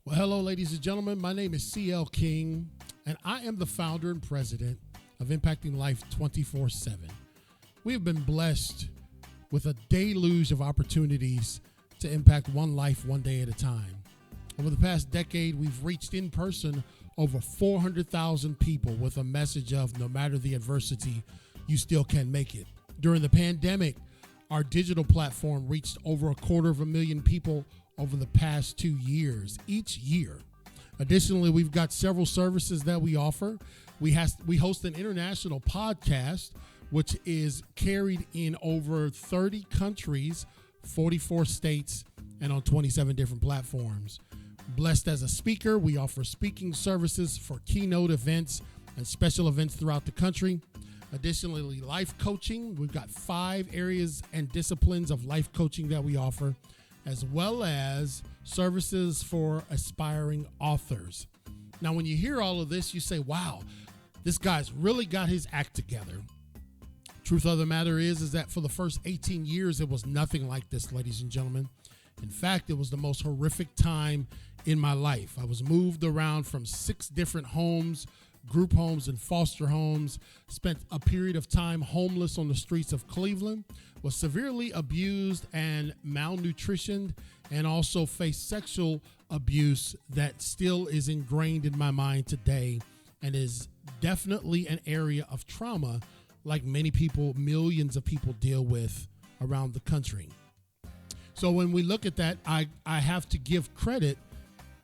Well, hello, ladies and gentlemen. My name is CL King, and I am the founder and president of Impacting Life 24/7. We have been blessed with a deluge of opportunities to impact one life one day at a time. Over the past decade, we've reached in person over 400,000 people with a message of no matter the adversity, you still can make it. During the pandemic, our digital platform reached over 250,000 people over the past 2 years, each year. Additionally, we've got several services that we offer. We host an international podcast, which is carried in over 30 countries, 44 states, and on 27 different platforms. Blessed as a speaker, we offer speaking services for keynote events and special events throughout the country. Additionally, life coaching. We've got 5 areas and disciplines of life coaching that we offer, as well as services for aspiring authors. Now, when you hear all of this, you say, wow, this guy's really got his act together. Truth of the matter is that for the first 18 years, it was nothing like this, ladies and gentlemen. In fact, it was the most horrific time in my life. I was moved around from 6 different homes, group homes and foster homes, spent a period of time homeless on the streets of Cleveland, was severely abused and malnutritioned, and also faced sexual abuse that still is ingrained in my mind today and is definitely an area of trauma like many people, millions of people deal with around the country. So when we look at that, I have to give credit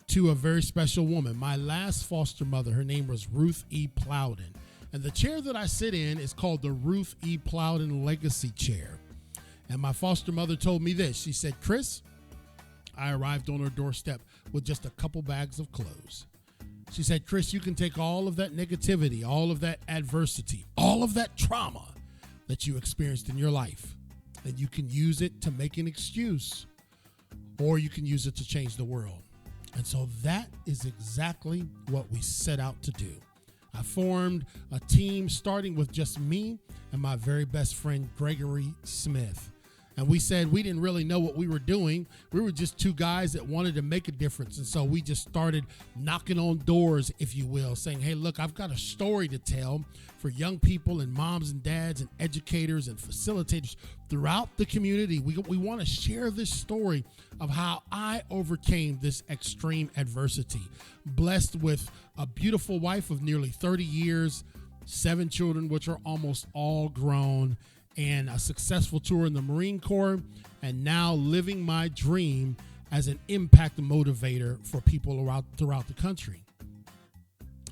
to a very special woman. My last foster mother, her name was Ruth E. Plowden. And the chair that I sit in is called the Ruth E. Plowden Legacy Chair. And my foster mother told me this. She said, Chris, I arrived on her doorstep with just a couple bags of clothes. She said, Chris, you can take all of that negativity, all of that adversity, all of that trauma that you experienced in your life, and you can use it to make an excuse, or you can use it to change the world. And so that is exactly what we set out to do. I formed a team starting with just me and my very best friend, Gregory Smith. And we said we didn't really know what we were doing. We were just 2 guys that wanted to make a difference. And so we just started knocking on doors, if you will, saying, hey, look, I've got a story to tell for young people and moms and dads and educators and facilitators throughout the community. We want to share this story of how I overcame this extreme adversity. Blessed with a beautiful wife of nearly 30 years, 7 children, which are almost all grown, and a successful tour in the Marine Corps, and now living my dream as an impact motivator for people throughout the country.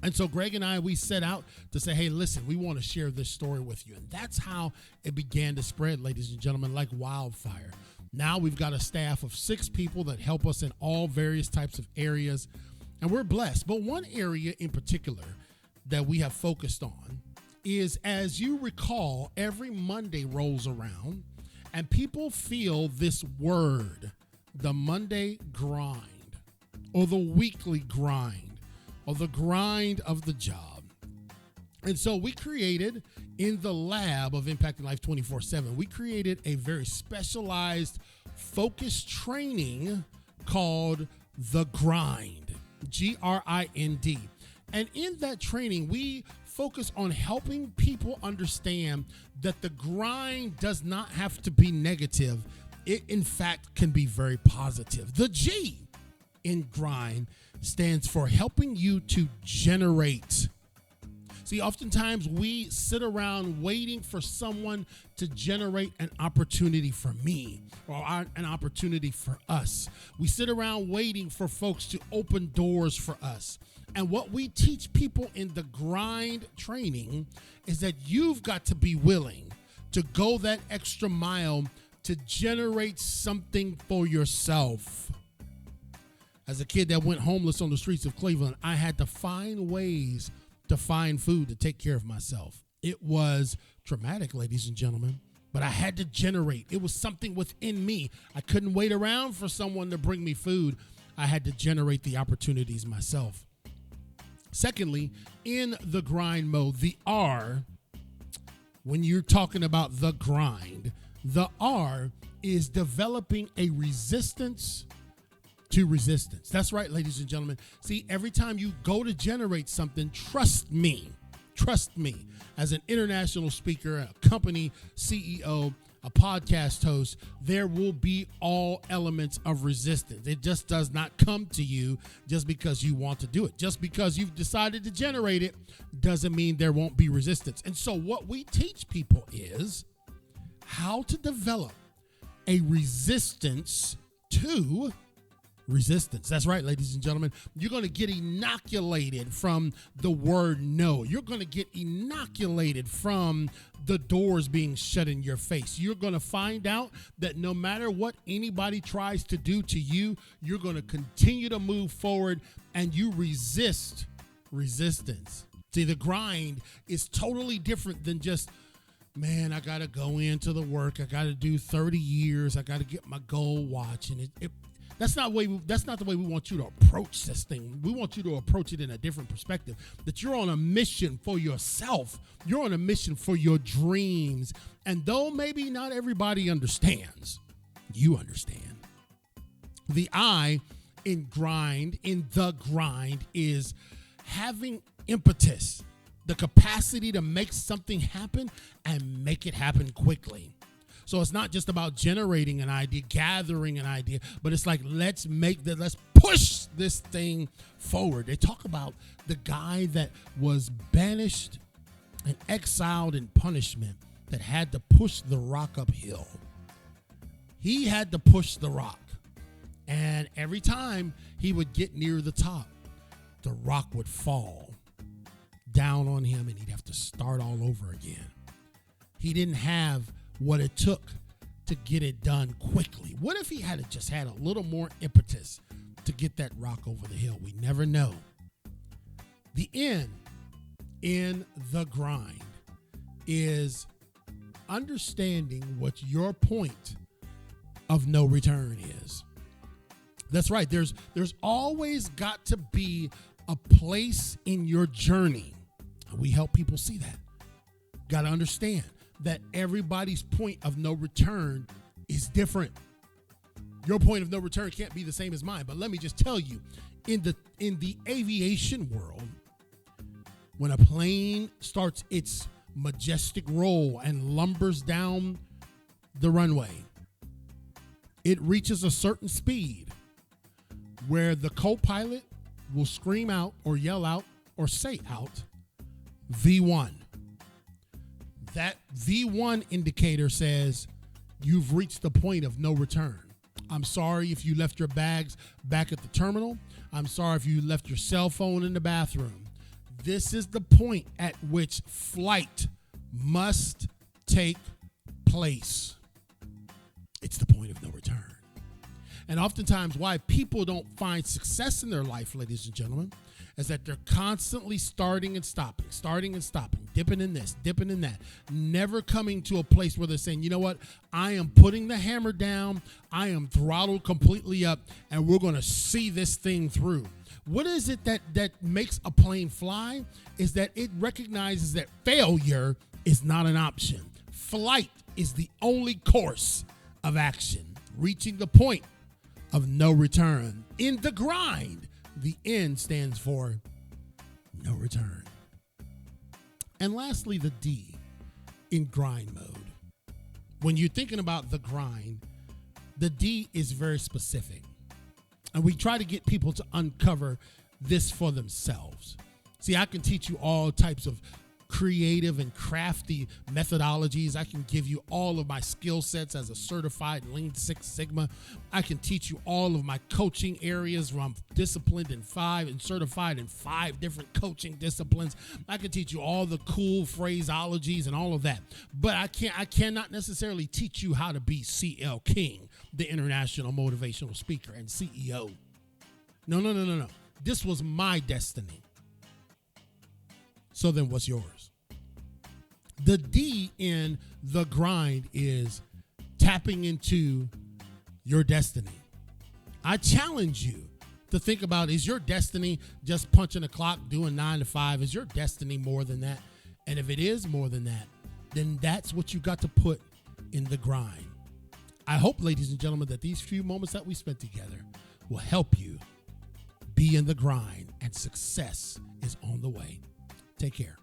And so Greg and I, we set out to say, hey, listen, we want to share this story with you. And that's how it began to spread, ladies and gentlemen, like wildfire. Now we've got a staff of 6 people that help us in all various types of areas, and we're blessed. But one area in particular that we have focused on is, as you recall, every Monday rolls around and people feel this word, the Monday grind, or the weekly grind, or the grind of the job. And so we created, in the lab of Impacting Life 24/7, we created a very specialized focused training called the G.R.I.N.D, G.R.I.N.D. And in that training, we focus on helping people understand that the grind does not have to be negative. It, in fact, can be very positive. The G in grind stands for helping you to generate. See, oftentimes we sit around waiting for someone to generate an opportunity for me or an opportunity for us. We sit around waiting for folks to open doors for us. And what we teach people in the grind training is that you've got to be willing to go that extra mile to generate something for yourself. As a kid that went homeless on the streets of Cleveland, I had to find ways to find food to take care of myself. It was traumatic, ladies and gentlemen, but I had to generate. It was something within me. I couldn't wait around for someone to bring me food. I had to generate the opportunities myself. Secondly, in the grind mode, the R, when you're talking about the grind, the R is developing a resistance to resistance. That's right, ladies and gentlemen. See, every time you go to generate something, trust me, as an international speaker, a company CEO, a podcast host, there will be all elements of resistance. It just does not come to you just because you want to do it. Just because you've decided to generate it doesn't mean there won't be resistance. And so what we teach people is how to develop a resistance to resistance. That's right, ladies and gentlemen. You're going to get inoculated from the word no. You're going to get inoculated from the doors being shut in your face. You're going to find out that no matter what anybody tries to do to you, you're going to continue to move forward, and you resist resistance. See, the grind is totally different than just, man, I got to go into the work. I got to do 30 years. I got to get my goal watch. And that's not the way we want you to approach this thing. We want you to approach it in a different perspective, that you're on a mission for yourself. You're on a mission for your dreams. And though maybe not everybody understands, you understand. The I in the grind is having impetus, the capacity to make something happen and make it happen quickly. So it's not just about generating an idea, gathering an idea, but it's like, let's push this thing forward. They talk about the guy that was banished and exiled in punishment that had to push the rock uphill. He had to push the rock. And every time he would get near the top, the rock would fall down on him and he'd have to start all over again. He didn't have what it took to get it done quickly. What if he had just had a little more impetus to get that rock over the hill? We never know. The end in the grind is understanding what your point of no return is. That's right. There's always got to be a place in your journey. We help people see that. Got to understand that everybody's point of no return is different. Your point of no return can't be the same as mine. But let me just tell you, in the aviation world, when a plane starts its majestic roll and lumbers down the runway, it reaches a certain speed where the co-pilot will scream out or yell out or say out, V1. That V1 indicator says you've reached the point of no return. I'm sorry if you left your bags back at the terminal. I'm sorry if you left your cell phone in the bathroom. This is the point at which flight must take place. It's the point of no return. And oftentimes why people don't find success in their life, ladies and gentlemen, is that they're constantly starting and stopping, dipping in this, dipping in that, never coming to a place where they're saying, you know what, I am putting the hammer down, I am throttled completely up, and we're going to see this thing through. What is it that makes a plane fly? Is that it recognizes that failure is not an option. Flight is the only course of action, reaching the point of no return. In the grind, the N stands for no return. And lastly, the D in grind mode. When you're thinking about the grind, the D is very specific. And we try to get people to uncover this for themselves. See, I can teach you all types of creative and crafty methodologies. I can give you all of my skill sets as a certified Lean Six Sigma. I can teach you all of my coaching areas where I'm disciplined in 5 and certified in 5 different coaching disciplines. I can teach you all the cool phraseologies and all of that. But I cannot necessarily teach you how to be C.L. King, the international motivational speaker and CEO. No. This was my destiny. So then what's yours? The D in the grind is tapping into your destiny. I challenge you to think about, is your destiny just punching a clock, doing 9 to 5? Is your destiny more than that? And if it is more than that, then that's what you got to put in the grind. I hope, ladies and gentlemen, that these few moments that we spent together will help you be in the grind, and success is on the way. Take care.